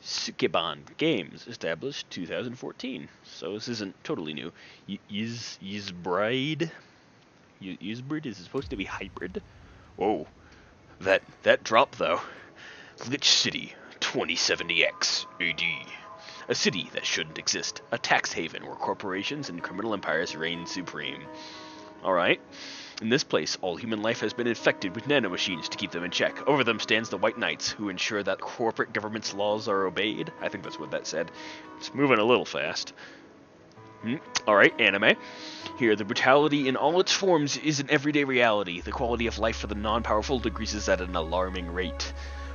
Sukeban Games, established 2014. So this isn't totally new. Ysbride? Ysbride is supposed to be hybrid. Whoa, that drop though. Lich City, 2070X AD. A city that shouldn't exist. A tax haven where corporations and criminal empires reign supreme. Alright. In this place, all human life has been infected with nanomachines to keep them in check. Over them stands the White Knights, who ensure that corporate government's laws are obeyed. I think that's what that said. It's moving a little fast. Alright, anime. Here, the brutality in all its forms is an everyday reality. The quality of life for the non-powerful decreases at an alarming rate.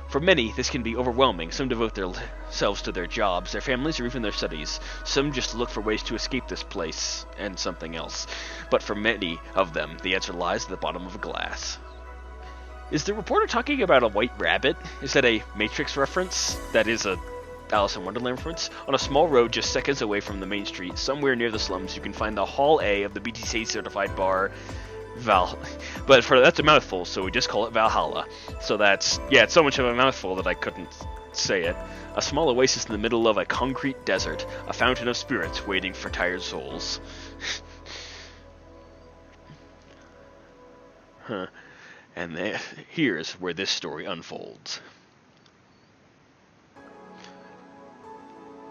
For many, this can be overwhelming. Some devote themselves to their jobs, their families, or even their studies. Some just look for ways to escape this place and something else. But for many of them, the answer lies at the bottom of a glass. Is the reporter talking about a white rabbit? Is that a Matrix reference? That is a Alice in Wonderland reference? On a small road just seconds away from the main street, somewhere near the slums, you can find the Hall A of the BTC certified bar but that's a mouthful, so we just call it Valhalla. So it's so much of a mouthful that I couldn't say it. A small oasis in the middle of a concrete desert, a fountain of spirits waiting for tired souls. And here's where this story unfolds.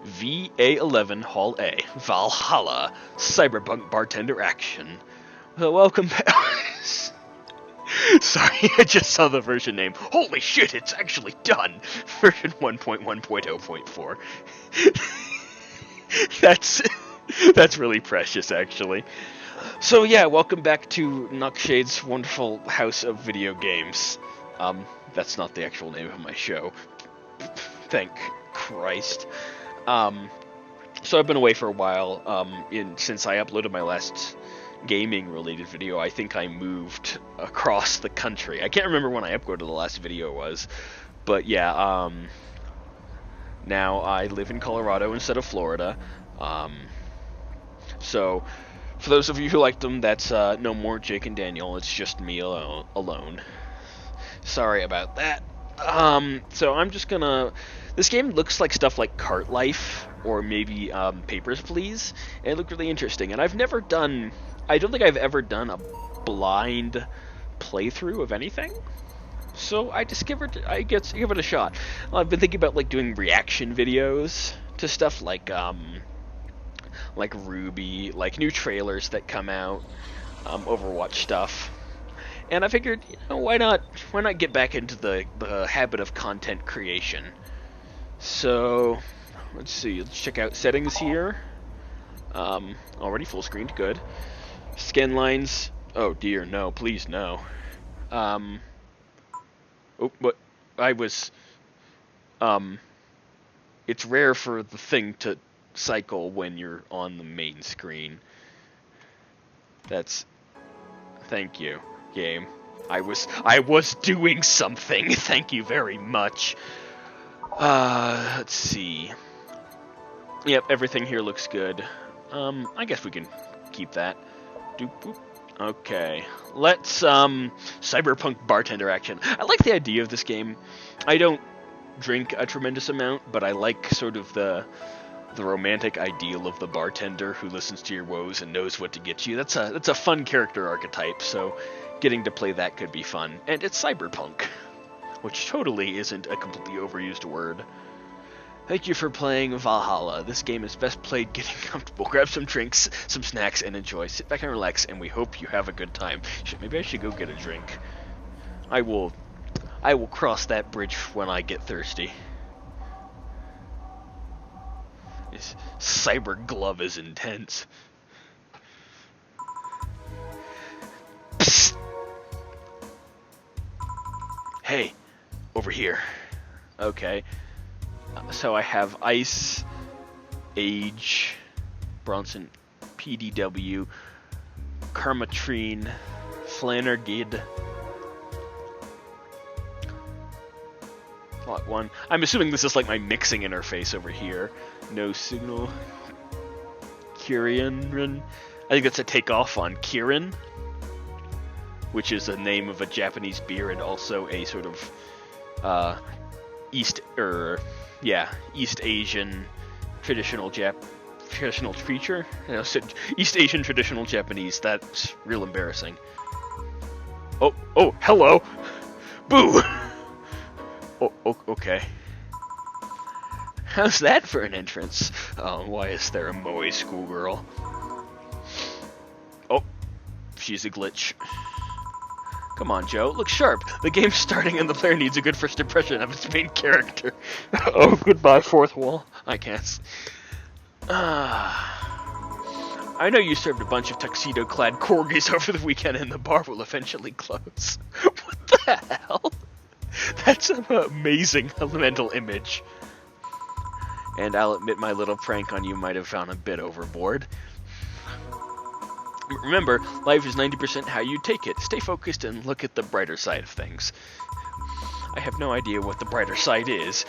VA-11 Hall A, Valhalla, cyberpunk bartender action. Well, welcome back. Sorry, I just saw the version name. Holy shit, it's actually done! Version 1.1.0.4. That's really precious, actually. So yeah, welcome back to Naqshad's wonderful house of video games. That's not the actual name of my show. Thank Christ. So I've been away for a while, since I uploaded my last gaming-related video. I think I moved across the country. I can't remember when I uploaded the last video was, but yeah, now I live in Colorado instead of Florida. So, for those of you who liked them, that's no more Jake and Daniel, it's just me alone. Sorry about that. So I'm just gonna... This game looks like stuff like Cart Life, or maybe Papers, Please, and it looked really interesting, and I don't think I've ever done a blind playthrough of anything, so I give it a shot. I've been thinking about doing reaction videos to stuff like Ruby, new trailers that come out, Overwatch stuff, and I figured, why not get back into the habit of content creation. So let's see, let's check out settings here. Already full screened, good. Scan lines, oh dear, no, please no. It's rare for the thing to cycle when you're on the main screen. Thank you, game. I was doing something, thank you very much. Let's see. Yep, everything here looks good. I guess we can keep that. Doop boop. Okay, let's cyberpunk bartender action. I like the idea of this game. I don't drink a tremendous amount, but I like sort of the romantic ideal of the bartender who listens to your woes and knows what to get you. That's a fun character archetype, so getting to play that could be fun. And it's cyberpunk, which totally isn't a completely overused word. Thank you for playing Valhalla. This game is best played getting comfortable. Grab some drinks, some snacks, and enjoy. Sit back and relax, and we hope you have a good time. Maybe I should go get a drink. I will cross that bridge when I get thirsty. This cyber glove is intense. Psst. Hey, over here. Okay. So I have Ice, Age, Bronson, PDW, Karmatrine, Flannergid. Plot 1. I'm assuming this is like my mixing interface over here. No signal. Kirin. I think that's a takeoff on Kirin, which is the name of a Japanese beer and also a sort of East East Asian traditional creature. So East Asian traditional Japanese. That's real embarrassing. Oh, hello, boo. Okay. How's that for an entrance? Why is there a moe schoolgirl? Oh, she's a glitch. Come on, Joe, look sharp. The game's starting and the player needs a good first impression of its main character. Oh, goodbye, fourth wall. I guess. I know you served a bunch of tuxedo-clad corgis over the weekend and the bar will eventually close. What the hell? That's an amazing elemental image. And I'll admit my little prank on you might have gone a bit overboard. Remember, life is 90% how you take it. Stay focused and look at the brighter side of things. I have no idea what the brighter side is,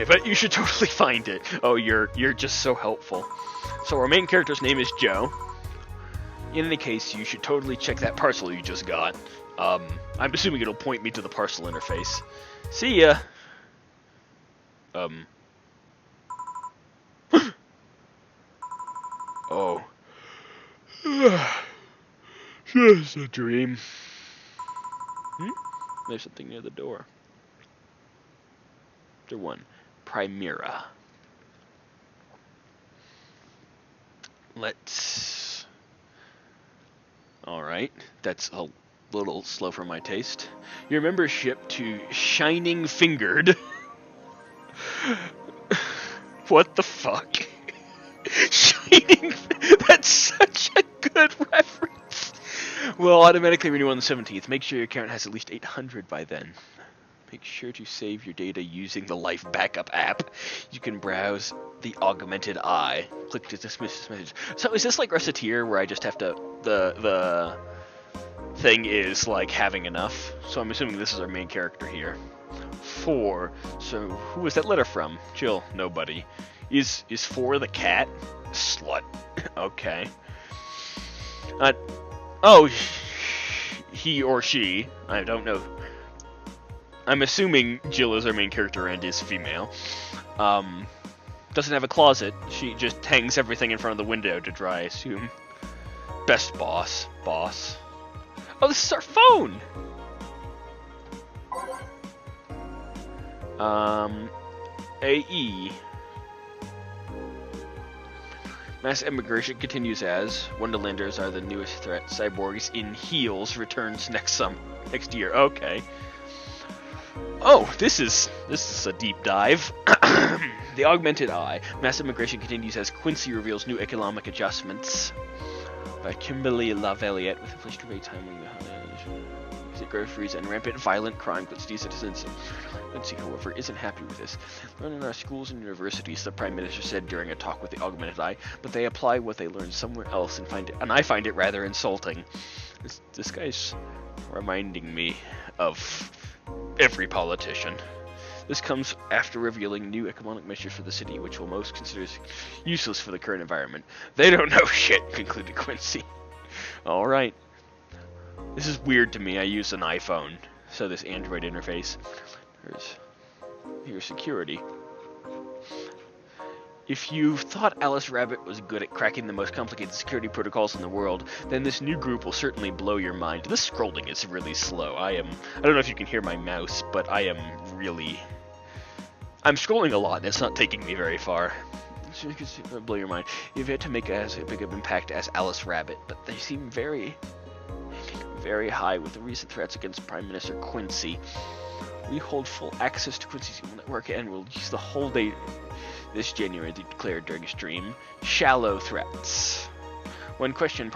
but you should totally find it. Oh, you're just so helpful. So our main character's name is Joe. In any case, you should totally check that parcel you just got. I'm assuming it'll point me to the parcel interface. See ya! Oh. Just a dream. There's something near the door. Chapter 1. Primera. Let's... Alright, that's a little slow for my taste. Your membership to Shining Fingered. What the fuck? Shining... That's such a good reference! Will automatically renew on the 17th. Make sure your account has at least 800 by then. Make sure to save your data using the Life Backup app. You can browse the Augmented Eye. Click to dismiss this message. So is this like Reciteer, where I just have to... The thing is, like, having enough? So I'm assuming this is our main character here. 4. So who is that letter from? Jill. Nobody. Is 4 the cat? Slut. Okay. Oh, he or she. I don't know. I'm assuming Jill is our main character and is female. Doesn't have a closet. She just hangs everything in front of the window to dry, I assume. Best boss. Boss. Oh, this is our phone! AE. Mass immigration continues as Wonderlanders are the newest threat. Cyborgs in heels returns next year. Okay. Oh, this is a deep dive. The Augmented Eye. Mass immigration continues as Quincy reveals new economic adjustments. By Kimberly LaValliette with inflation rate timing the groceries and rampant violent crime Quincy citizens. Quincy, however, isn't happy with this. Learn in our schools and universities, the Prime Minister said during a talk with the Augmented Eye, but they apply what they learned somewhere else and I find it rather insulting. This guy's reminding me of every politician. This comes after revealing new economic measures for the city, which will most consider useless for the current environment. They don't know shit, concluded Quincy. Alright. This is weird to me. I use an iPhone, so this Android interface. Here's security. If you thought Alice Rabbit was good at cracking the most complicated security protocols in the world, then this new group will certainly blow your mind. This scrolling is really slow. I don't know if you can hear my mouse, but I'm scrolling a lot and it's not taking me very far. So you can blow your mind. You've yet to make as big of an impact as Alice Rabbit, but they seem very, very high with the recent threats against Prime Minister Quincy. We hold full access to Quincy's network and will use the whole day this January, they declared during a stream. Shallow threats. When questioned,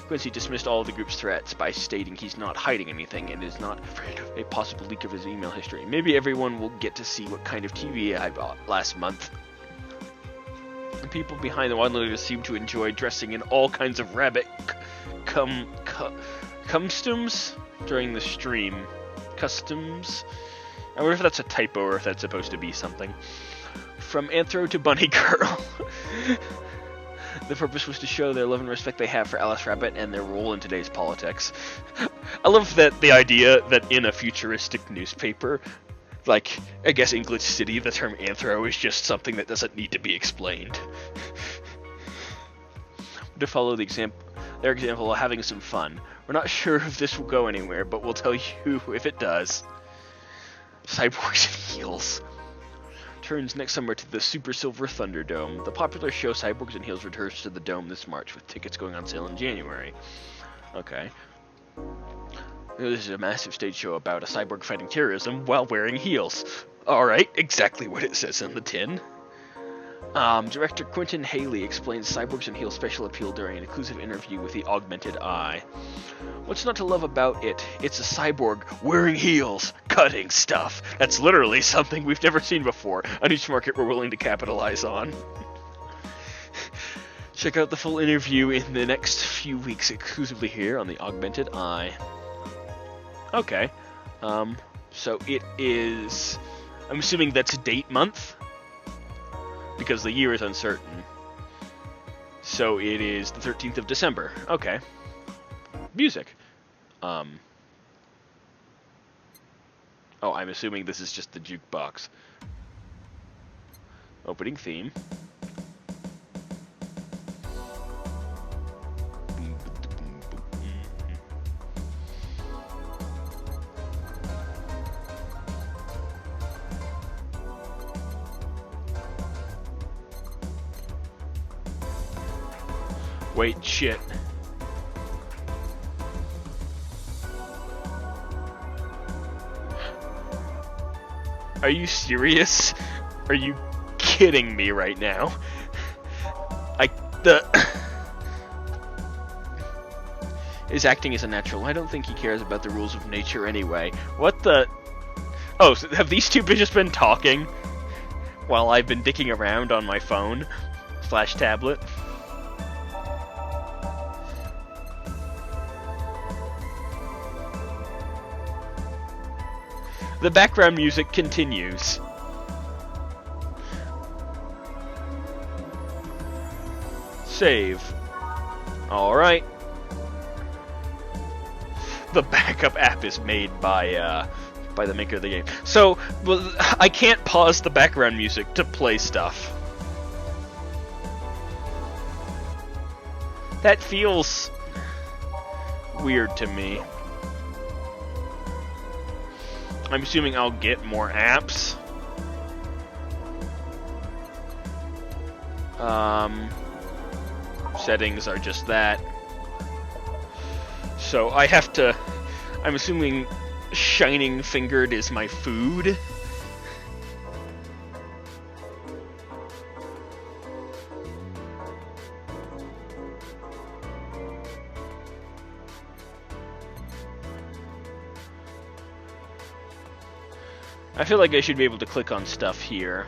Quincy dismissed all of the group's threats by stating he's not hiding anything and is not afraid of a possible leak of his email history. Maybe everyone will get to see what kind of TV I bought last month. The people behind the Wildlanders seem to enjoy dressing in all kinds of rabbit costumes during the stream. Customs? I wonder if that's a typo or if that's supposed to be something. From Anthro to Bunny Girl. The purpose was to show their love and respect they have for Alice Rabbit and their role in today's politics. I love that the idea that in a futuristic newspaper, Like, I guess in Glitch City, the term anthro is just something that doesn't need to be explained. To follow their example of having some fun. We're not sure if this will go anywhere, but we'll tell you if it does. Cyborgs and Heels turns next summer to the Super Silver Thunderdome. The popular show Cyborgs and Heels returns to the Dome this March, with tickets going on sale in January. Okay. This is a massive stage show about a cyborg fighting terrorism while wearing heels. Alright, exactly what it says on the tin. Director Quentin Haley explains Cyborgs and Heels' special appeal during an exclusive interview with the Augmented Eye. What's not to love about it? It's a cyborg wearing heels, cutting stuff. That's literally something we've never seen before, a niche market we're willing to capitalize on. Check out the full interview in the next few weeks exclusively here on the Augmented Eye. Okay, so it is, I'm assuming that's date month? Because the year is uncertain. So it is the 13th of December. Okay. Music. Oh, I'm assuming this is just the jukebox. Opening theme. Wait, shit. Are you serious? Are you kidding me right now? His acting is unnatural. I don't think he cares about the rules of nature anyway. What the? Oh, so have these two just been talking while I've been dicking around on my phone / tablet? The background music continues. Save. Alright. The backup app is made by the maker of the game. So, well, I can't pause the background music to play stuff. That feels weird to me. I'm assuming I'll get more apps. Settings are just that. So I have to... I'm assuming Shining Fingered is my food. I feel like I should be able to click on stuff here.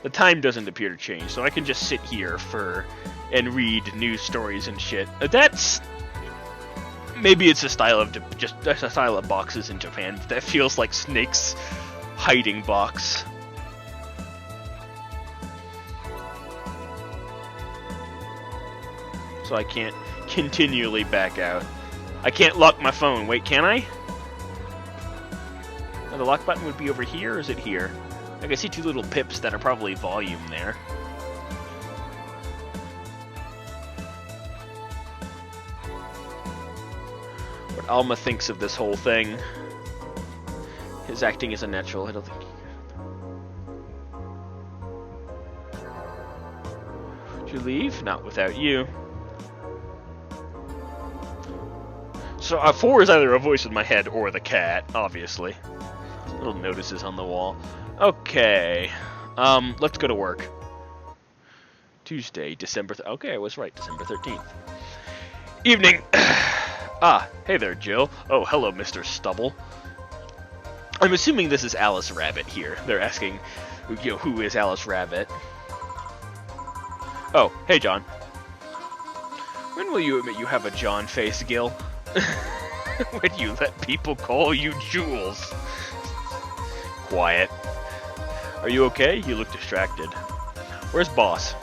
The time doesn't appear to change, so I can just sit here and read news stories and shit. That's... Maybe it's a style of a style of boxes in Japan. That feels like Snake's hiding box. So I can't continually back out. I can't lock my phone. Wait, can I? The lock button would be over here, or is it here? I can see two little pips that are probably volume there. What Alma thinks of this whole thing. His acting is unnatural, I don't think... Did you leave? Not without you. So 4 is either a voice in my head or the cat, obviously. Little notices on the wall. Okay. Let's go to work. Tuesday, December... Okay, I was right. December 13th. Evening. Hey there, Jill. Oh, hello, Mr. Stubble. I'm assuming this is Alice Rabbit here. They're asking, you know, who is Alice Rabbit? Oh, hey, John. When will you admit you have a John face, Gil? When you let people call you Jules. Quiet. Are you okay? You look distracted. Where's Boss?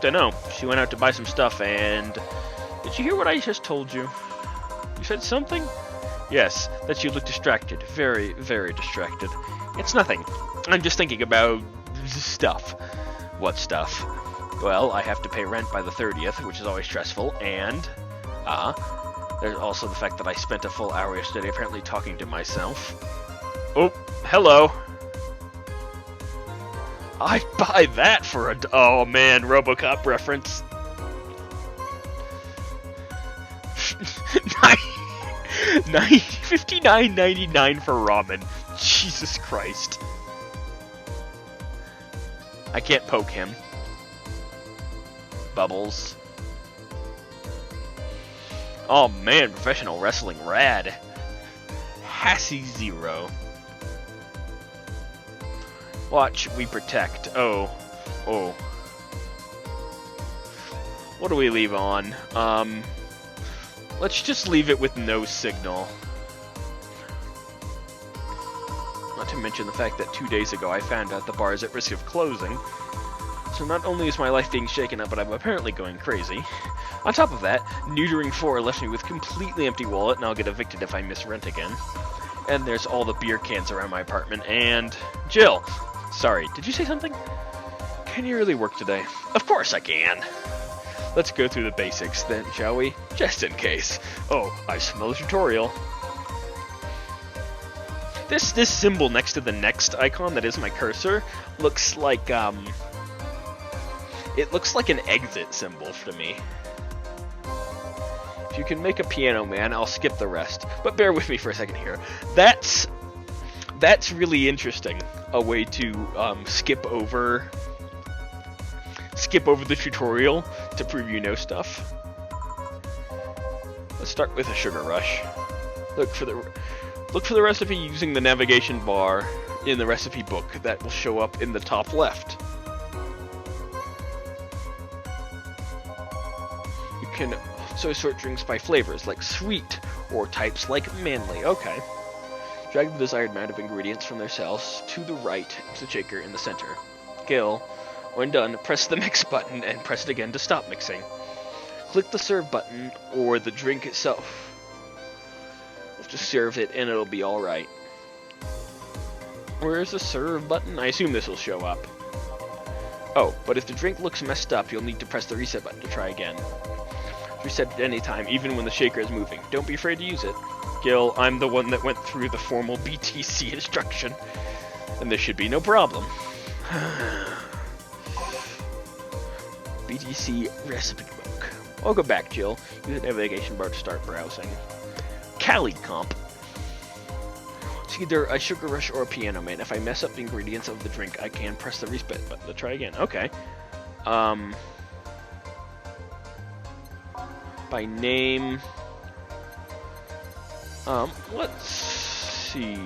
Dunno. She went out to buy some stuff and... Did you hear what I just told you? You said something? Yes, that you look distracted. Very, very distracted. It's nothing. I'm just thinking about stuff. What stuff? Well, I have to pay rent by the 30th, which is always stressful, and... there's also the fact that I spent a full hour yesterday apparently talking to myself. Oh, hello. I'd buy that for a... Oh, man, RoboCop reference. 59.99 for ramen. Jesus Christ. I can't poke him. Bubbles. Oh man, professional wrestling rad. Hassy Zero. Watch, we protect. Oh. What do we leave on? Let's just leave it with no signal. Not to mention the fact that 2 days ago I found out the bar is at risk of closing. So not only is my life being shaken up, but I'm apparently going crazy. On top of that, neutering 4 left me with completely empty wallet, and I'll get evicted if I miss rent again. And there's all the beer cans around my apartment, and... Jill! Sorry, did you say something? Can you really work today? Of course I can! Let's go through the basics then, shall we? Just in case. Oh, I smell a tutorial. This symbol next to the next icon that is my cursor looks like, it looks like an exit symbol to me. If you can make a piano man, I'll skip the rest. But bear with me for a second here. That's really interesting. A way to skip over the tutorial to prove you know stuff. Let's start with a sugar rush. Look for the recipe using the navigation bar in the recipe book that will show up in the top left. You can also sort drinks by flavors, like sweet, or types like manly. Okay. Drag the desired amount of ingredients from their cells to the right to the shaker in the center. Gill. When done, press the mix button and press it again to stop mixing. Click the serve button or the drink itself. Just serve it and it'll be alright. Where's the serve button? I assume this will show up. Oh, but if the drink looks messed up, you'll need to press the reset button to try again. Reset at any time, even when the shaker is moving. Don't be afraid to use it. Gil, I'm the one that went through the formal BTC instruction, and there should be no problem. BTC recipe book. I'll go back, Jill. Use the navigation bar to start browsing. Cali comp. It's either a sugar rush or a piano man. If I mess up the ingredients of the drink, I can press the reset button to try again. Okay. By name. Let's see.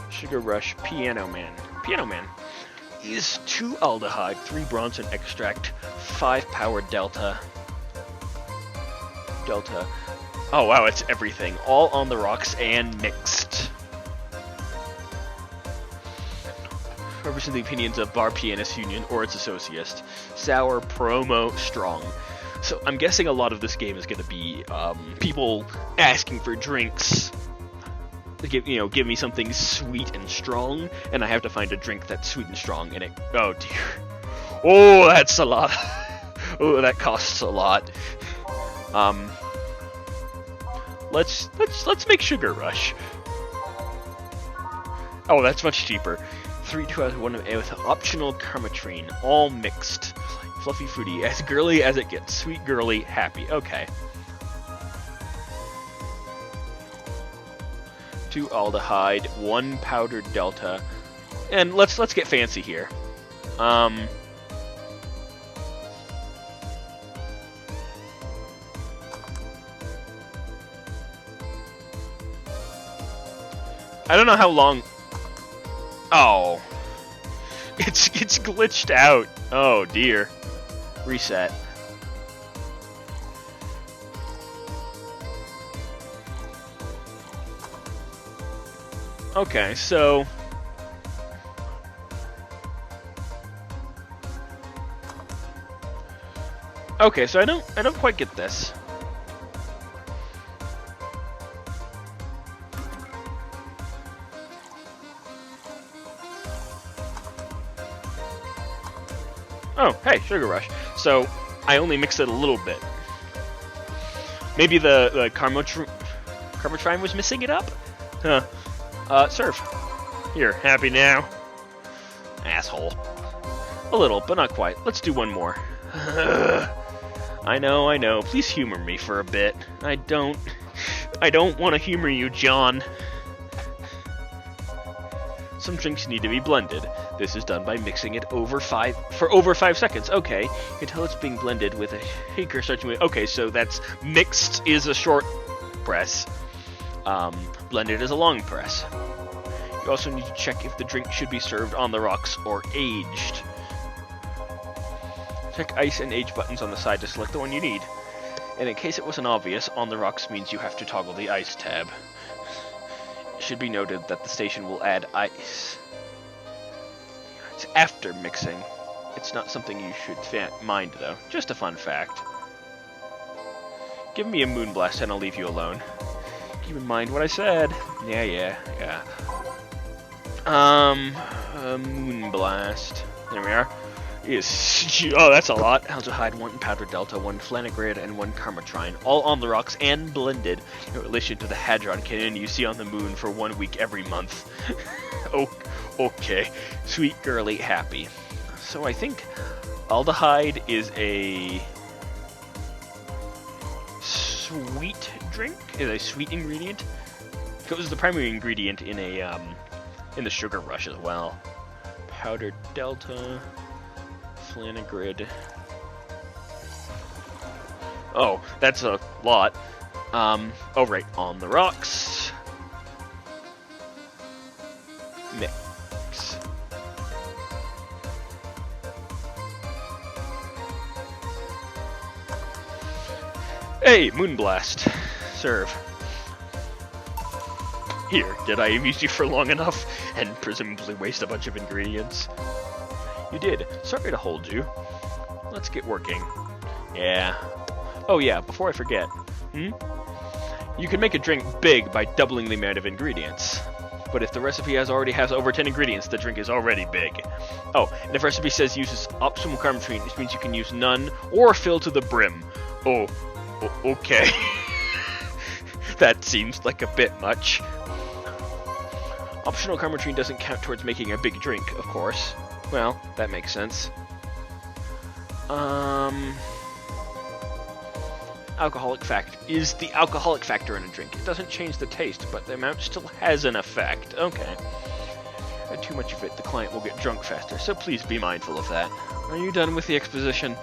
Sugar rush, piano man. Piano man is 2 aldehyde, 3 bronson extract, 5 power delta. Oh wow, it's everything. All on the rocks and mixed. Represent the opinions of Bar Pianist Union or its associates. Sour, promo, strong. So I'm guessing a lot of this game is going to be people asking for drinks. Give me something sweet and strong, and I have to find a drink that's sweet and strong. And oh dear, oh that's a lot. Oh, that costs a lot. Let's make Sugar Rush. Oh, that's much cheaper. 3 2 out of 1 with optional carmatrine, all mixed. Fluffy fruity, as girly as it gets. Sweet, girly, happy. Okay. 2 aldehyde, 1 powdered delta, and let's get fancy here. I don't know how long. Oh, it's glitched out. Oh dear. Reset. Okay, so I don't quite get this. Oh, hey, Sugar Rush. So, I only mixed it a little bit. Maybe the Carmotrine was missing it up? Huh. Serve. Here, happy now? Asshole. A little, but not quite. Let's do one more. I know. Please humor me for a bit. I don't want to humor you, John. Some drinks need to be blended. This is done by mixing it over 5 seconds. Okay, you can tell it's being blended with a shaker starting with. Okay, so that's mixed is a short press. Blended is a long press. You also need to check if the drink should be served on the rocks or aged. Check ice and age buttons on the side to select the one you need. And in case it wasn't obvious, on the rocks means you have to toggle the ice tab. It should be noted that the station will add ice. It's after mixing. It's not something you should mind, though. Just a fun fact. Give me a Moonblast and I'll leave you alone. Keep in mind what I said. Yeah. Moonblast. There we are. Oh, that's a lot. Aldehyde, 1 Powder Delta, 1 Flanigrid, and 1 Carmotrine, all on the rocks and blended in relation to the Hadron Cannon you see on the moon for 1 week every month. Oh, okay. Sweet girly happy. So I think aldehyde is a sweet drink, is a sweet ingredient. It was the primary ingredient in in the Sugar Rush as well. Powder Delta, Flanigrid. Oh, that's a lot. Oh right, on the rocks. Mix. Hey, Moonblast. Serve. Here, did I amuse you for long enough and presumably waste a bunch of ingredients? You did. Sorry to hold you. Let's get working. Yeah. Oh yeah, before I forget. You can make a drink big by doubling the amount of ingredients. But if the recipe already has over 10 ingredients, the drink is already big. Oh, and if the recipe says uses optimal Carmotrine, which means you can use none or fill to the brim. Oh, okay. That seems like a bit much. Optional Carmotrine doesn't count towards making a big drink, of course. Well, that makes sense. Alcoholic fact is the alcoholic factor in a drink. It doesn't change the taste, but the amount still has an effect. Okay. Add too much of it, the client will get drunk faster, so please be mindful of that. Are you done with the exposition?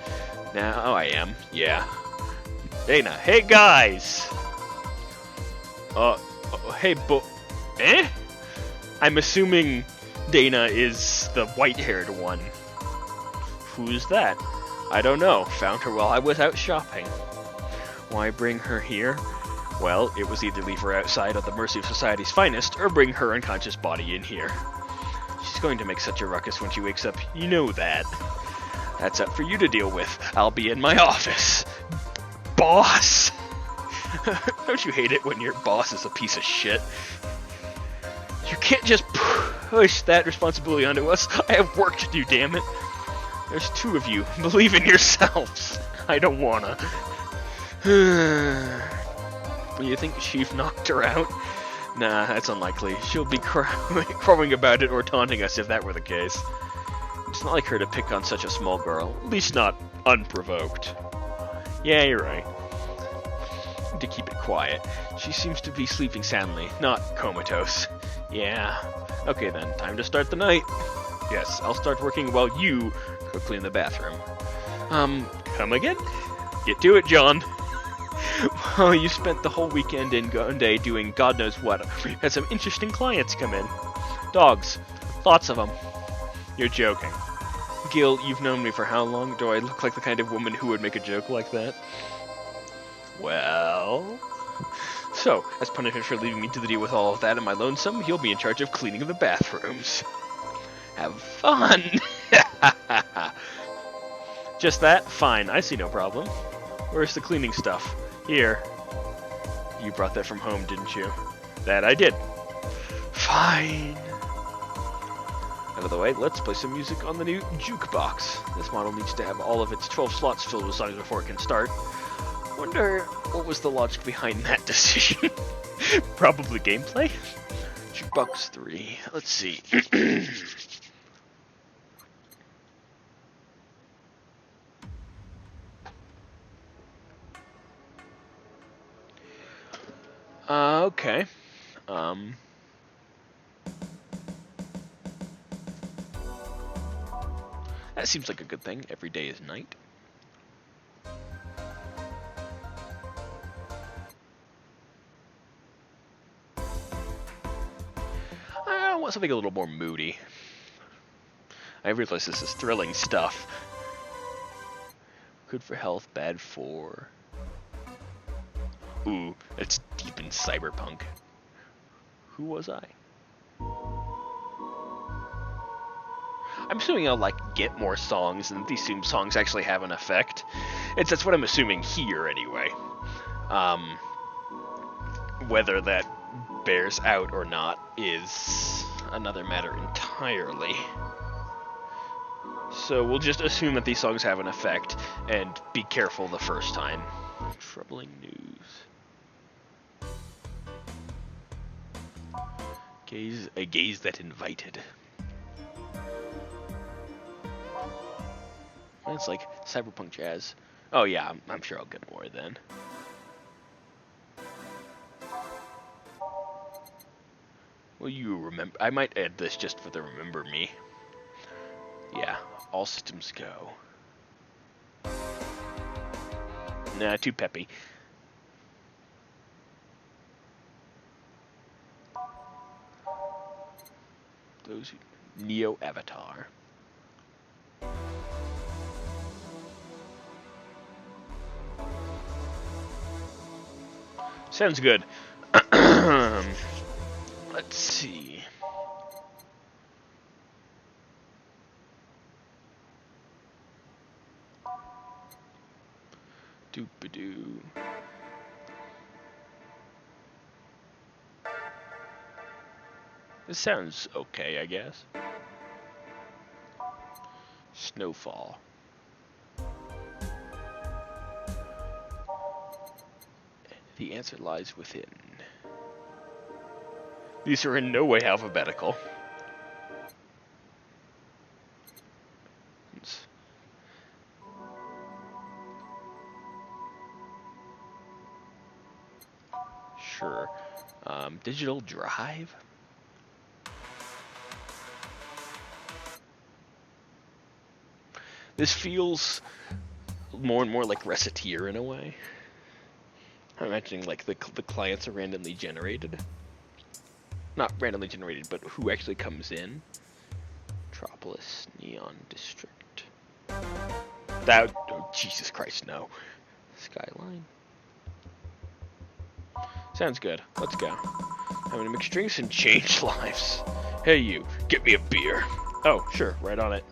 Now, oh, I am. Yeah. Dana, hey guys! Hey, eh? I'm assuming Dana is the white-haired one. Who's that? I don't know. Found her while I was out shopping. Why bring her here? Well, it was either leave her outside at the mercy of society's finest, or bring her unconscious body in here. She's going to make such a ruckus when she wakes up, you know that. That's up for you to deal with. I'll be in my office. Boss! Don't you hate it when your boss is a piece of shit? You can't just push that responsibility onto us. I have work to do, damn it. There's 2 of you. Believe in yourselves. I don't wanna. You think Sheaf knocked her out? Nah, that's unlikely. She'll be crowing about it or taunting us if that were the case. It's not like her to pick on such a small girl. At least not unprovoked. Yeah, you're right. To keep it quiet. She seems to be sleeping soundly, not comatose. Yeah. Okay then, time to start the night. Yes, I'll start working while you go clean the bathroom. Come again? Get to it, John. Well, you spent the whole weekend in day doing God knows what. Had some interesting clients come in. Dogs. Lots of them. You're joking. Gil, you've known me for how long? Do I look like the kind of woman who would make a joke like that? Well... So, as punishment for leaving me to deal with all of that in my lonesome, you'll be in charge of cleaning the bathrooms. Have fun! Just that? Fine, I see no problem. Where's the cleaning stuff? Here. You brought that from home, didn't you? That I did. Fine. out of the way, let's play some music on the new jukebox. This model needs to have all of its 12 slots filled with songs before it can start. Wonder what was the logic behind that decision? Probably gameplay? Jukebox 3. Let's see. Okay. That seems like a good thing. Every day is night. I want something a little more moody. I realize this is thrilling stuff. Good for health, bad for... Ooh, it's deep in cyberpunk. Who was I? I'm assuming I'll, like, get more songs, and these songs actually have an effect. That's what I'm assuming here, anyway. Whether that bears out or not is another matter entirely. So we'll just assume that these songs have an effect, and be careful the first time. Troubling news. A gaze that invited. It's like cyberpunk jazz. Oh yeah, I'm sure I'll get more then. Will you remember? I might add this just for the remember me. Yeah, all systems go. Nah, too peppy. Those Neo Avatar. Sounds good. Let's see. Doop-a-doo. This sounds okay, I guess. Snowfall. The answer lies within. These are in no way alphabetical. Sure. Digital drive? This feels more and more like Reciteer in a way. I'm imagining like the clients are randomly generated. Not randomly generated, but who actually comes in. Metropolis, Neon District. That, oh, Jesus Christ, no. Skyline. Sounds good. Let's go. I'm gonna mix drinks and change lives. Hey you, get me a beer. Oh, sure, right on it.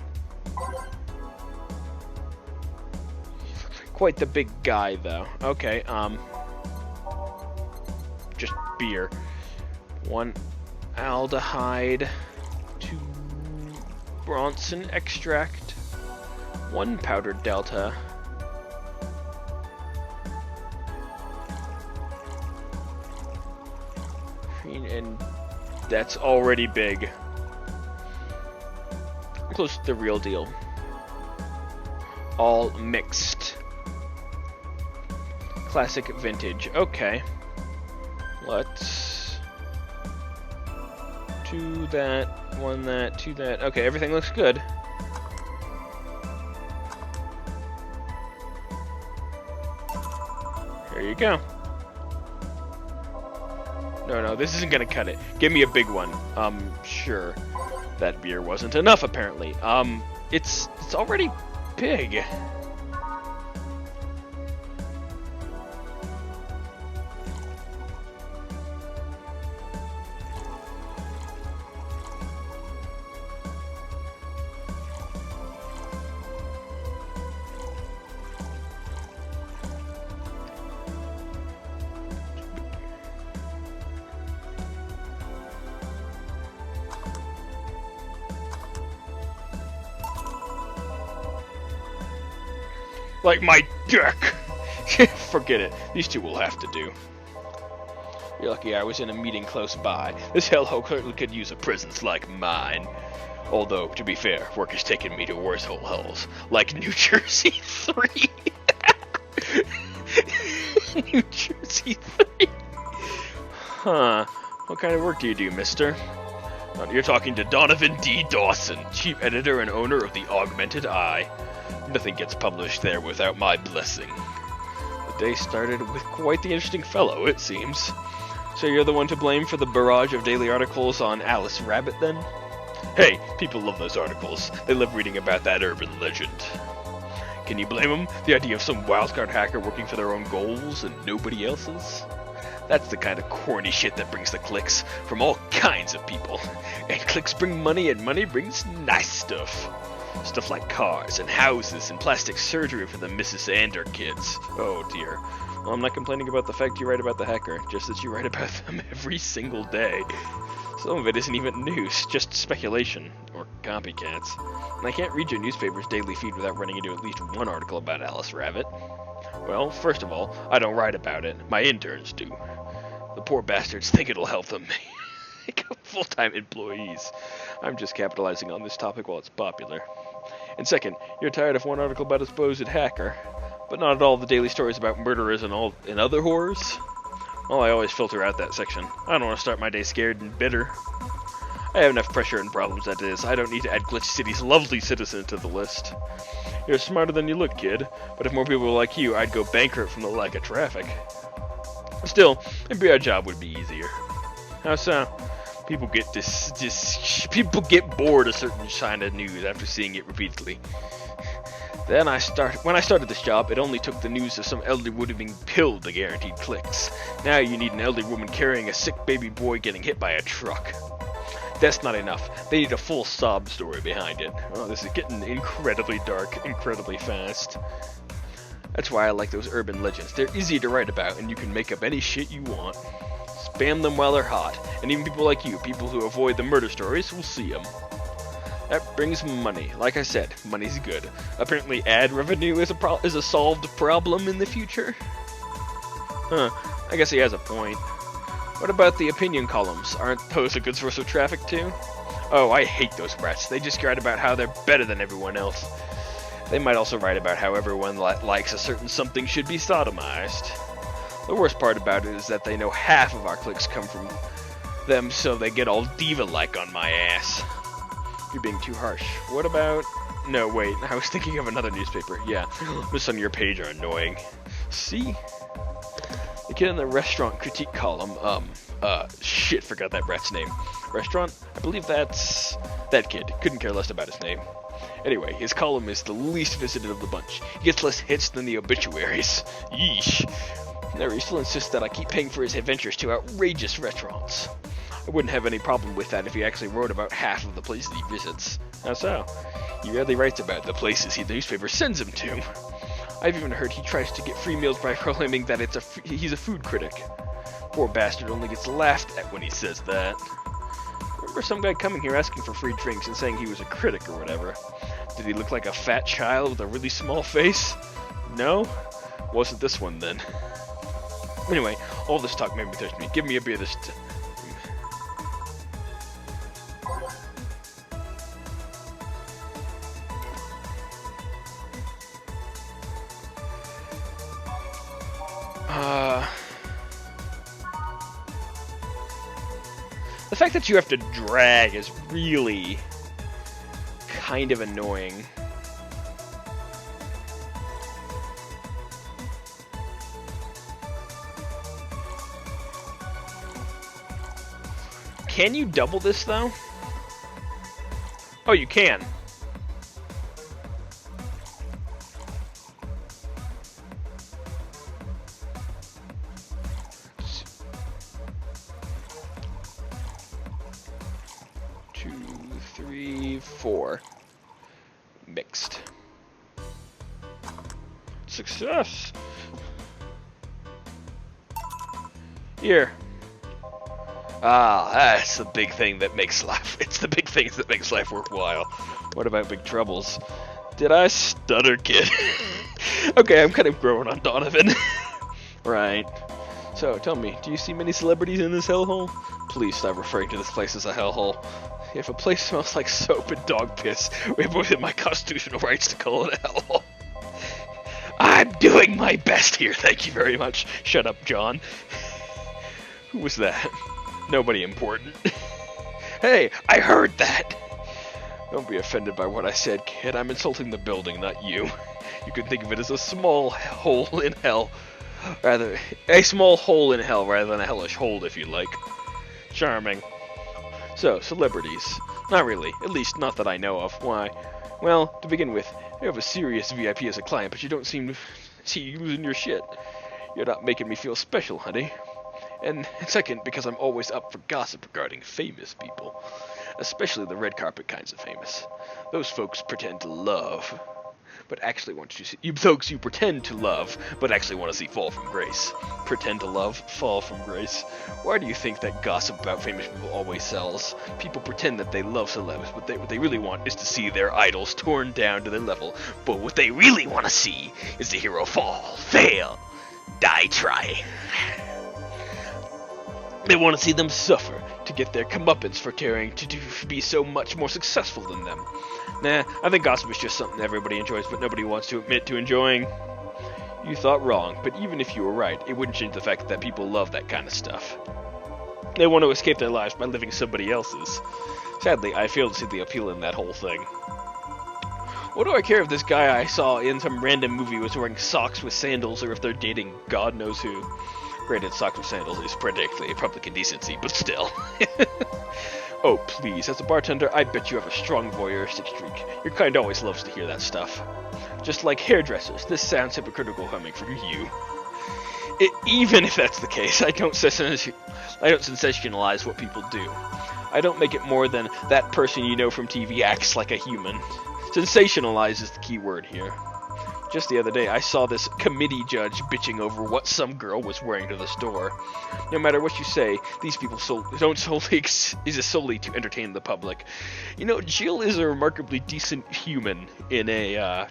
Quite the big guy, though. Okay, just beer. 1 aldehyde, 2 Bronson extract, 1 powdered delta, and that's already big. Close to the real deal. All mixed. Classic vintage. Okay. Let's do that, 1 that, 2 that. Okay, everything looks good. There you go. No, this isn't gonna cut it. Give me a big one. Sure. That beer wasn't enough, apparently. It's already big. Like my dick! Forget it. These two will have to do. You're lucky I was in a meeting close by. This hellhole certainly could use a presence like mine. Although, to be fair, work has taken me to worse hells, like New Jersey 3. New Jersey 3. Huh. What kind of work do you do, mister? You're talking to Donovan D. Dawson, chief editor and owner of the Augmented Eye. Nothing gets published there without my blessing. The day started with quite the interesting fellow, it seems. So you're the one to blame for the barrage of daily articles on Alice Rabbit, then? Hey, people love those articles. They love reading about that urban legend. Can you blame them? The idea of some wildcard hacker working for their own goals and nobody else's? That's the kind of corny shit that brings the clicks from all kinds of people. And clicks bring money, and money brings nice stuff. Stuff like cars and houses and plastic surgery for the Mrs. Ander kids. Oh dear. Well, I'm not complaining about the fact you write about the hacker, just that you write about them every single day. Some of it isn't even news, just speculation, or copycats. And I can't read your newspaper's daily feed without running into at least one article about Alice Rabbit. Well, first of all, I don't write about it. My interns do. The poor bastards think it'll help them become full-time employees. I'm just capitalizing on this topic while it's popular. And second, you're tired of one article about a supposed hacker, but not at all the daily stories about murderers and other horrors? Well, I always filter out that section. I don't want to start my day scared and bitter. I have enough pressure and problems as it is. I don't need to add Glitch City's lovely citizen to the list. You're smarter than you look, kid, but if more people were like you, I'd go bankrupt from the lack of traffic. Still, maybe our job would be easier. How so? People get people get bored of certain kind of news after seeing it repeatedly. When I started this job, it only took the news of some elderly woman being pilled to guaranteed clicks. Now you need an elderly woman carrying a sick baby boy getting hit by a truck. That's not enough. They need a full sob story behind it. Oh, this is getting incredibly dark, incredibly fast. That's why I like those urban legends. They're easy to write about, and you can make up any shit you want. Spam them while they're hot, and even people like you, people who avoid the murder stories, will see them. That brings money. Like I said, money's good. Apparently ad revenue is a solved problem in the future. Huh, I guess he has a point. What about the opinion columns? Aren't those a good source of traffic too? Oh, I hate those brats. They just write about how they're better than everyone else. They might also write about how everyone likes a certain something should be sodomized. The worst part about it is that they know half of our clicks come from them, so they get all diva-like on my ass. You're being too harsh. What about... No, wait, I was thinking of another newspaper. Yeah, this on your page are annoying. See? The kid in the restaurant critique column, shit, forgot that brat's name. Restaurant? I believe that's... that kid. Couldn't care less about his name. Anyway, his column is the least visited of the bunch. He gets less hits than the obituaries. Yeesh. There, he still insists that I keep paying for his adventures to outrageous restaurants. I wouldn't have any problem with that if he actually wrote about half of the places he visits. How so? He rarely writes about the places the newspaper sends him to. I've even heard he tries to get free meals by proclaiming that he's a food critic. Poor bastard only gets laughed at when he says that. Remember some guy coming here asking for free drinks and saying he was a critic or whatever? Did he look like a fat child with a really small face? No? Wasn't this one then. Anyway, all this talk made me thirsty. Give me a beer this time. The fact that you have to drag is really kind of annoying. Can you double this though? Oh, you can. Two, three, four. Mixed. Success. Here. Ah, that's the big thing that makes life. It's the big things that makes life worthwhile. What about big troubles? Did I stutter, kid? Okay, I'm kind of growing on Donovan. Right. So, tell me, do you see many celebrities in this hellhole? Please stop referring to this place as a hellhole. If a place smells like soap and dog piss, we have within my constitutional rights to call it a hellhole. I'm doing my best here, thank you very much. Shut up, John. Who was that? Nobody important. Hey, I heard that! Don't be offended by what I said, kid. I'm insulting the building, not you. You can think of it as a small hole in hell. A small hole in hell rather than a hellish hole, if you like. Charming. So, celebrities. Not really. At least, not that I know of. Why? Well, to begin with, you have a serious VIP as a client, but you don't seem to see you losing your shit. You're not making me feel special, honey. And second, because I'm always up for gossip regarding famous people. Especially the red carpet kinds of famous. Those folks pretend to love, but actually want to see you folks you pretend to love, but actually want to see fall from grace. Pretend to love, fall from grace. Why do you think that gossip about famous people always sells? People pretend that they love celebs, but what they really want is to see their idols torn down to their level. But what they really want to see is the hero fall, fail, die trying. They want to see them suffer, to get their comeuppance for daring to be so much more successful than them. Nah, I think gossip is just something everybody enjoys, but nobody wants to admit to enjoying. You thought wrong, but even if you were right, it wouldn't change the fact that people love that kind of stuff. They want to escape their lives by living somebody else's. Sadly, I fail to see the appeal in that whole thing. What do I care if this guy I saw in some random movie was wearing socks with sandals, or if they're dating God knows who? Granted, socks with sandals is practically a public indecency, but still. Oh, please, as a bartender, I bet you have a strong voyeuristic streak. Your kind always loves to hear that stuff. Just like hairdressers, this sounds hypocritical coming from you. Even if that's the case, I don't sensationalize what people do. I don't make it more than that person you know from TV acts like a human. Sensationalize is the key word here. Just the other day, I saw this committee judge bitching over what some girl was wearing to the store. No matter what you say, these people don't solely exist solely to entertain the public. You know, Jill is a remarkably decent human in a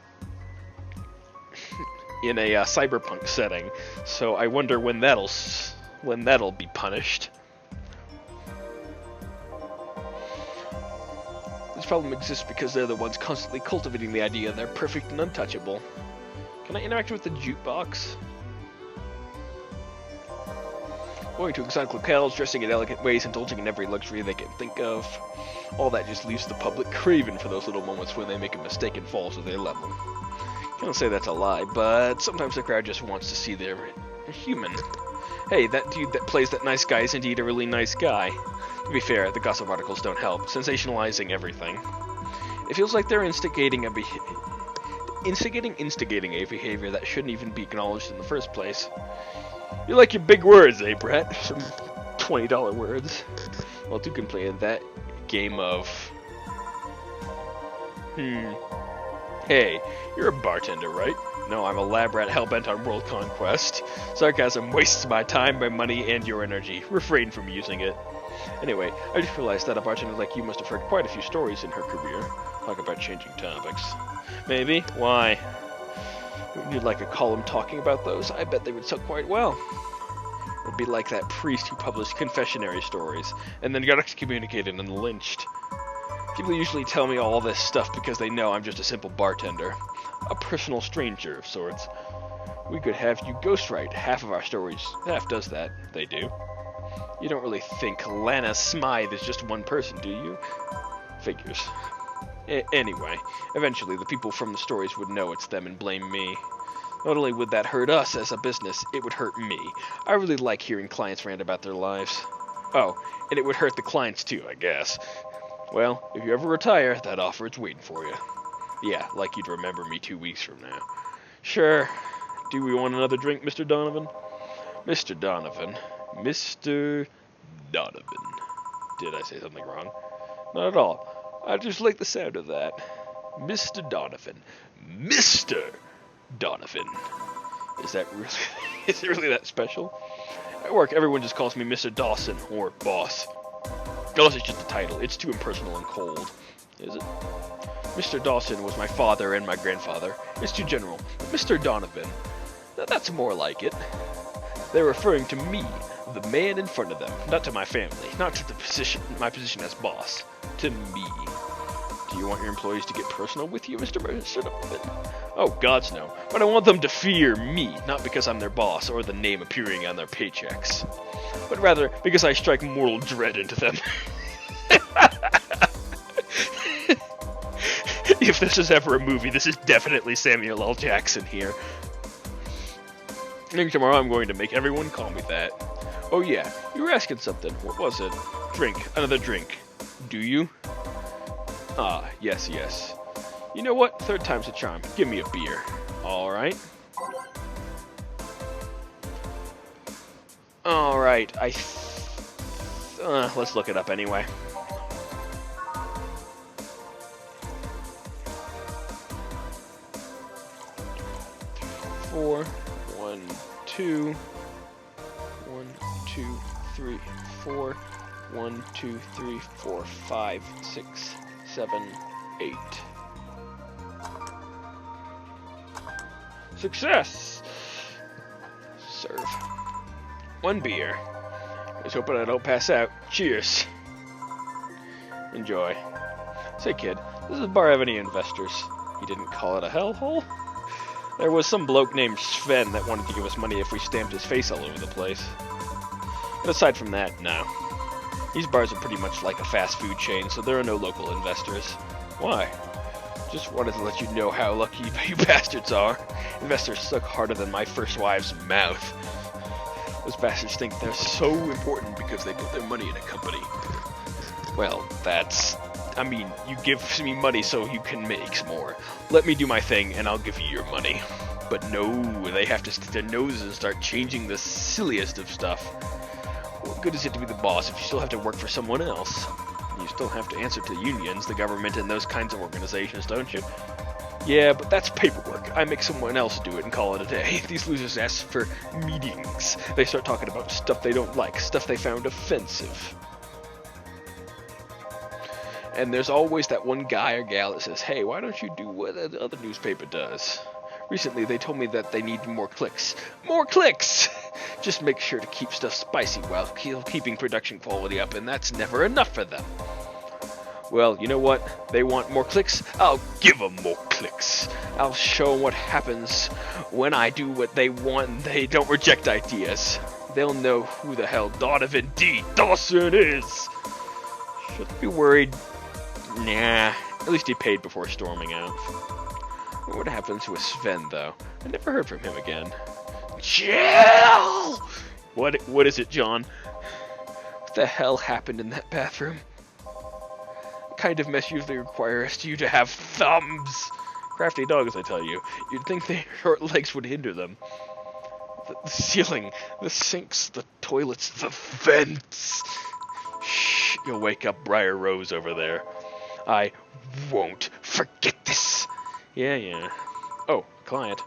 cyberpunk setting, so I wonder when that'll be punished. This problem exists because they're the ones constantly cultivating the idea they're perfect and untouchable. Can I interact with the jukebox? Going to exotic locales, dressing in elegant ways, indulging in every luxury they can think of. All that just leaves the public craving for those little moments when they make a mistake and fall to their level. Can't say that's a lie, but sometimes the crowd just wants to see they're human. Hey, that dude that plays that nice guy is indeed a really nice guy. To be fair, the gossip articles don't help, sensationalizing everything. It feels like they're instigating a behavior that shouldn't even be acknowledged in the first place. You like your big words, eh, Brett? Some $20 words. Well, two can play that game of... Hey, you're a bartender, right? No, I'm a lab rat hellbent on world conquest. Sarcasm wastes my time, my money, and your energy. Refrain from using it. Anyway, I just realized that a bartender like you must have heard quite a few stories in her career. Talk about changing topics. Maybe? Why? Wouldn't you like a column talking about those? I bet they would sell quite well. It'd be like that priest who published confessionary stories, and then got excommunicated and lynched. People usually tell me all this stuff because they know I'm just a simple bartender. A personal stranger of sorts. We could have you ghostwrite half of our stories. Half does that. They do. You don't really think Lana Smythe is just one person, do you? Figures. Anyway, eventually the people from the stories would know it's them and blame me. Not only would that hurt us as a business, it would hurt me. I really like hearing clients rant about their lives. Oh, and it would hurt the clients too, I guess. Well, if you ever retire, that offer is waiting for you. Yeah, like you'd remember me 2 weeks from now. Sure. Do we want another drink, Mr. Donovan? Mr. Donovan. Mr. Donovan. Did I say something wrong? Not at all. I just like the sound of that. Mr. Donovan. Mr. Donovan. Is it really that special? At work, everyone just calls me Mr. Dawson, or boss. Boss is just the title. It's too impersonal and cold. Is it? Mr. Dawson was my father and my grandfather. It's too general. Mr. Donovan. That's more like it. They're referring to me, the man in front of them, not to my family, not to my position as boss. To me. Do you want your employees to get personal with you, Mr. Donovan? Oh, gods no. But I want them to fear me, not because I'm their boss or the name appearing on their paychecks, but rather because I strike mortal dread into them. If this is ever a movie, this is definitely Samuel L. Jackson here. I think tomorrow I'm going to make everyone call me that. Oh yeah, you were asking something. What was it? Drink. Another drink. Do you? Ah, yes, yes. You know what? Third time's a charm. Give me a beer. Alright. Alright, let's look it up anyway. Four, 1, 2, 1, 2, 3, 4, 1, 2, 3, 4, 5, 6, 7, 8. Success! Serve. 1 beer. Just hoping I don't pass out. Cheers. Enjoy. Say kid, does this bar have any investors? You didn't call it a hellhole? There was some bloke named Sven that wanted to give us money if we stamped his face all over the place. But aside from that, no. These bars are pretty much like a fast food chain, so there are no local investors. Why? Just wanted to let you know how lucky you bastards are. Investors suck harder than my first wife's mouth. Those bastards think they're so important because they put their money in a company. Well, I mean, you give me money so you can make more. Let me do my thing and I'll give you your money. But no, they have to stick their noses and start changing the silliest of stuff. What good is it to be the boss if you still have to work for someone else? You still have to answer to unions, the government, and those kinds of organizations, don't you? Yeah, but that's paperwork. I make someone else do it and call it a day. These losers ask for meetings. They start talking about stuff they don't like, stuff they found offensive. And there's always that one guy or gal that says, hey, why don't you do what the other newspaper does? Recently, they told me that they need more clicks. More clicks! Just make sure to keep stuff spicy while keeping production quality up, and that's never enough for them. Well, you know what? They want more clicks? I'll give them more clicks. I'll show them what happens when I do what they want and they don't reject ideas. They'll know who the hell Donovan D. Dawson is. Shouldn't be worried. Nah, at least he paid before storming out. What happens with Sven, though? I never heard from him again. Chill! What is it, John? What the hell happened in that bathroom? What kind of mess usually requires you to have thumbs? Crafty dogs, I tell you. You'd think their short legs would hinder them. The ceiling, the sinks, the toilets, the vents. Shh, you'll wake up Briar Rose over there. I won't forget this. Yeah. Oh, client.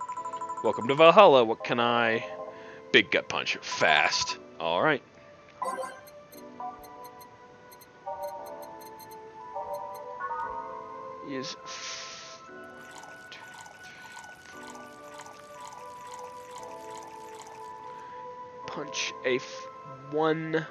Welcome to Valhalla. What can I... Big gut punch. Fast. Alright. Is... Punch a 1...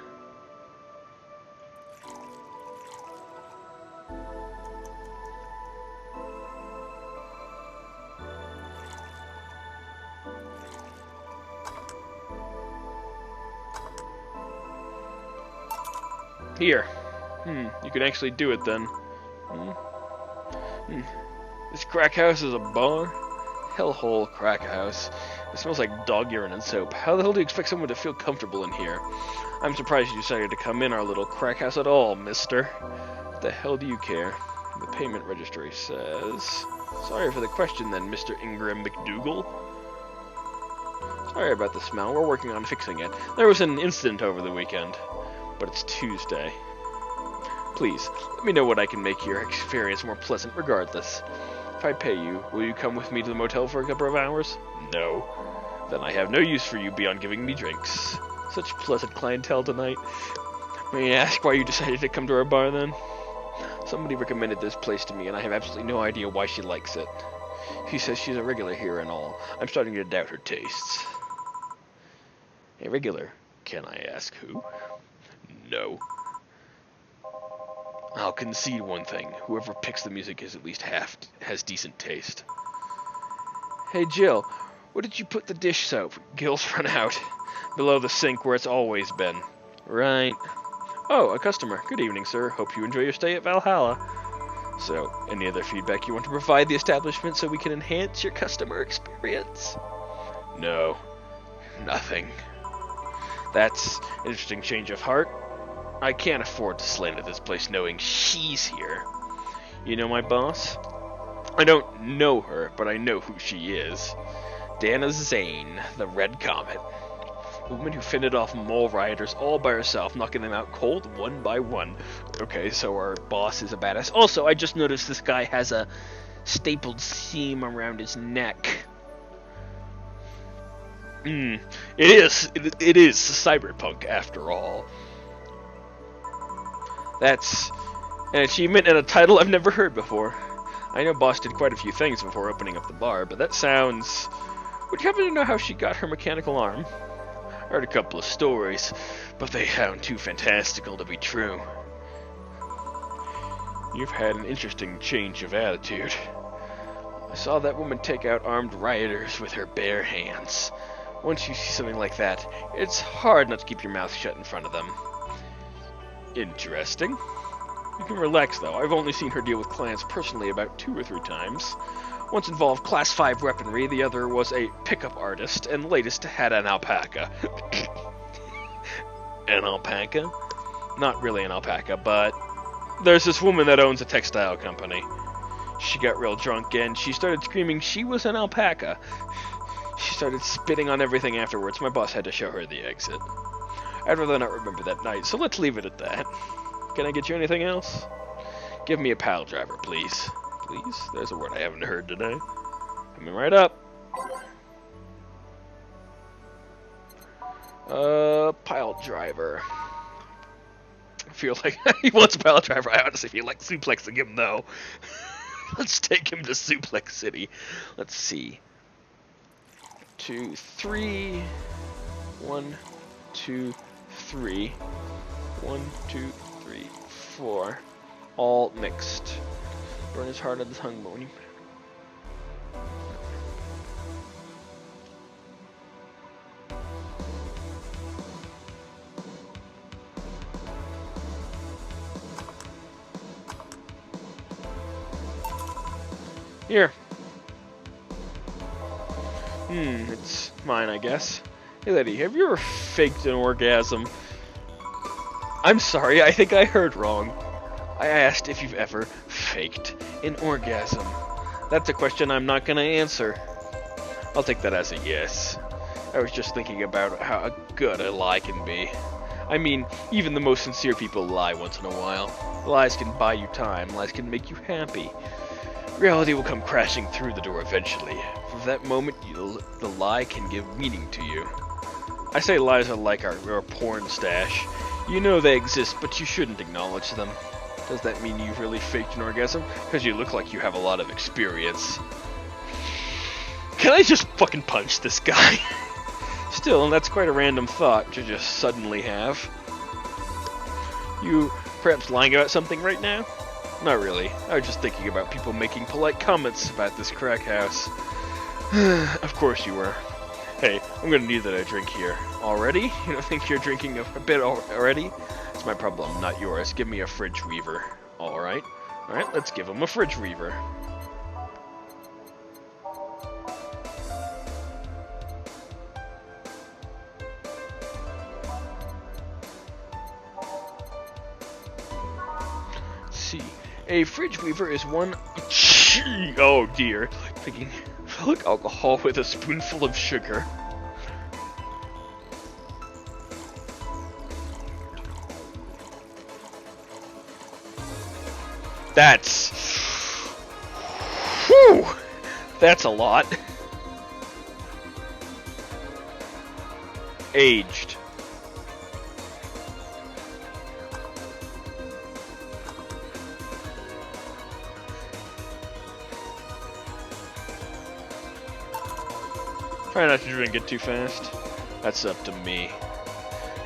Here. You can actually do it then. This crack house is a bar? Hellhole crack house. It smells like dog urine and soap. How the hell do you expect someone to feel comfortable in here? I'm surprised you decided to come in our little crack house at all, mister. What the hell do you care? The payment registry says... Sorry for the question then, Mr. Ingram McDougal. Sorry about the smell. We're working on fixing it. There was an incident over the weekend. But it's Tuesday. Please, let me know what I can make your experience more pleasant regardless. If I pay you, will you come with me to the motel for a couple of hours? No. Then I have no use for you beyond giving me drinks. Such pleasant clientele tonight. May I ask why you decided to come to our bar then? Somebody recommended this place to me, and I have absolutely no idea why she likes it. She says she's a regular here and all. I'm starting to doubt her tastes. A regular? Can I ask who? No. I'll concede one thing. Whoever picks the music is at least has decent taste. Hey, Jill, what did you put the dish soap? Gil's run out. Below the sink where it's always been. Right. Oh, a customer. Good evening, sir. Hope you enjoy your stay at Valhalla. So, any other feedback you want to provide the establishment so we can enhance your customer experience? No. Nothing. That's an interesting change of heart. I can't afford to slander this place knowing she's here. You know my boss? I don't know her, but I know who she is. Dana Zane, the Red Comet. The woman who fended off mole rioters all by herself, knocking them out cold one by one. Okay, so our boss is a badass. Also, I just noticed this guy has a stapled seam around his neck. It is cyberpunk after all. That's an achievement and a title I've never heard before. I know Boss did quite a few things before opening up the bar, but that sounds... Would you happen to know how she got her mechanical arm? I heard a couple of stories, but they sound too fantastical to be true. You've had an interesting change of attitude. I saw that woman take out armed rioters with her bare hands. Once you see something like that, it's hard not to keep your mouth shut in front of them. Interesting. You can relax, though. I've only seen her deal with clients personally about 2 or 3 times. Once involved Class 5 weaponry, the other was a pickup artist, and latest had an alpaca. An alpaca? Not really an alpaca, but there's this woman that owns a textile company. She got real drunk, and she started screaming she was an alpaca. She started spitting on everything afterwards. My boss had to show her the exit. I'd rather not remember that night, so let's leave it at that. Can I get you anything else? Give me a pile driver, please. Please? There's a word I haven't heard today. Coming right up. Pile driver. I feel like he wants a pile driver. I honestly feel like suplexing him, though. Let's take him to Suplex City. Let's see. 2, 3. 1, 2, 3. 1, 2, 3, 4. All mixed. Burn is hard on the tongue, but when you... Here. It's mine, I guess. Hey, lady, have you ever faked an orgasm? I'm sorry, I think I heard wrong. I asked if you've ever faked an orgasm. That's a question I'm not gonna answer. I'll take that as a yes. I was just thinking about how good a lie can be. I mean, even the most sincere people lie once in a while. Lies can buy you time, lies can make you happy. Reality will come crashing through the door eventually. For that moment, the lie can give meaning to you. I say lies are like our porn stash. You know they exist, but you shouldn't acknowledge them. Does that mean you've really faked an orgasm? Because you look like you have a lot of experience. Can I just fucking punch this guy? Still, that's quite a random thought to just suddenly have. You perhaps lying about something right now? Not really. I was just thinking about people making polite comments about this crack house. Of course you were. Hey, I'm gonna need that I drink here. Already? You don't think you're drinking a bit already? It's my problem, not yours. Give me a fridge weaver. Alright. Alright, let's give him a fridge weaver. Let's see. A fridge weaver is one... Oh dear. Picking phthalic alcohol with a spoonful of sugar. That's... Whew! That's a lot. Aged. Try not to drink it too fast. That's up to me.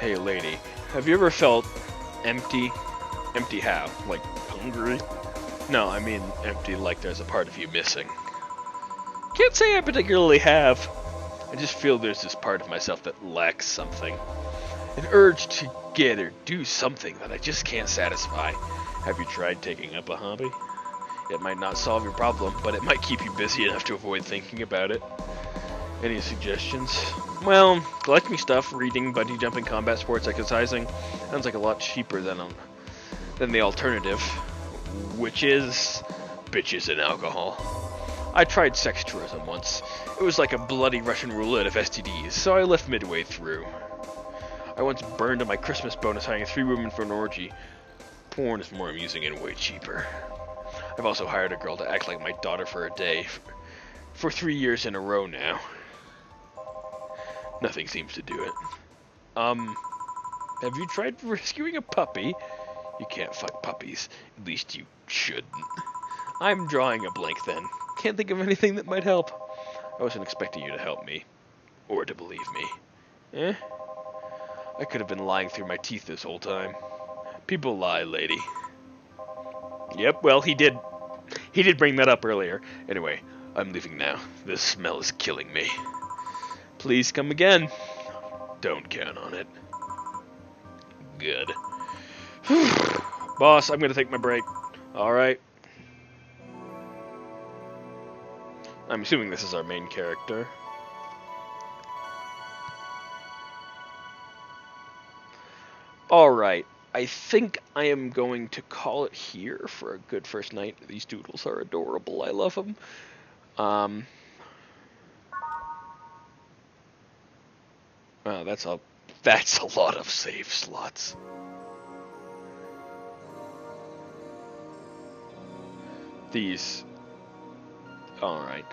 Hey, lady, have you ever felt empty? Empty how? Like hungry? No, I mean empty like there's a part of you missing. Can't say I particularly have. I just feel there's this part of myself that lacks something. An urge to get or do something that I just can't satisfy. Have you tried taking up a hobby? It might not solve your problem, but it might keep you busy enough to avoid thinking about it. Any suggestions? Well, collecting stuff, reading, bungee jumping, combat sports, exercising. Sounds like a lot cheaper than the alternative, which is bitches and alcohol. I tried sex tourism once. It was like a bloody Russian roulette of STDs, so I left midway through. I once burned on my Christmas bonus hiring 3 women for an orgy. Porn is more amusing and way cheaper. I've also hired a girl to act like my daughter for a day. For 3 years in a row now. Nothing seems to do it. Have you tried rescuing a puppy? You can't fuck puppies. At least you shouldn't. I'm drawing a blank then. Can't think of anything that might help. I wasn't expecting you to help me. Or to believe me. Eh? I could have been lying through my teeth this whole time. People lie, lady. Yep, well, he did bring that up earlier. Anyway, I'm leaving now. This smell is killing me. Please come again. Don't count on it. Good. Boss, I'm gonna take my break. Alright. I'm assuming this is our main character. Alright. I think I am going to call it here for a good first night. These doodles are adorable. I love them. Wow, that's a lot of save slots. These. Alright.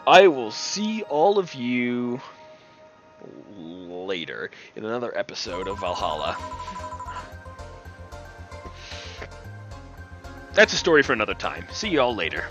I will see all of you later in another episode of Valhalla. That's a story for another time. See you all later.